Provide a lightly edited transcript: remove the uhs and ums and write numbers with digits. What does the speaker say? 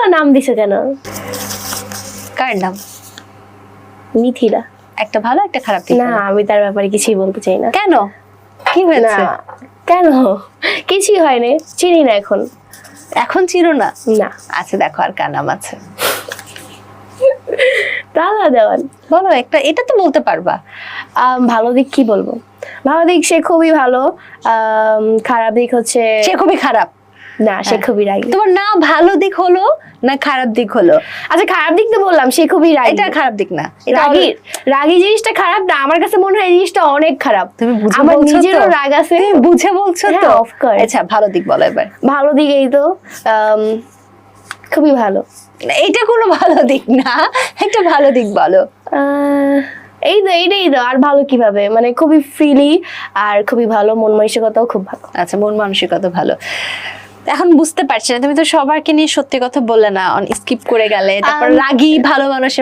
এতগুলো নাম দিছে কেন? কার নাম? মিথিলা। একটা ভালো একটা খারাপ দিক না আমি তার ব্যাপারে কিছুই বলতে চাই না। কেন? কি না হয়েছে? কেন? কিছুই হয়নি, চিনি না এখন। এখন চিনো না? না। আচ্ছা দেখো আর কার নাম আছে। তালা দেওয়ান। বলো একটা, এটা তো বলতে পারবা। ভালো দিক কি বলবো? ভালো দিক সে খুবই ভালো। খারাপ দিক হচ্ছে সে খুবই খারাপ। না সে খুবই রাগী। তোমার না ভালো দিক হলো না খারাপ দিক হলো? আচ্ছা খারাপ দিক তো বললাম, সে খুবই রাগী। এটা খারাপ দিক না, রাগী রাগী জিনিসটা খারাপ না, আমার কাছে মনে হয় এই জিনিসটা অনেক খারাপ। তুমি বুঝে আমার বলছো তো? নিজেরও রাগ আছে। তুমি বুঝে বলছো হ্যাঁ, তো? of course। আচ্ছা ভালো দিক বলো এবার। ভালো দিক এই তো খুবই ভালো। এটা কোনো ভালো দিক না, একটা ভালো দিক বলো। এই তো এইটাই তো, আর ভালো কিভাবে, মানে খুবই ফ্রিলি আর খুবই ভালো, মন মানসিকতাও খুব ভালো। আচ্ছা মন মানসিকতা ভালো। এখন বুঝতে পারছি না, তুমি তো সবারকে নিয়ে সত্যি কথা বললে না, স্কিপ করে গেলে, তারপর রাগী ভালো মানুষের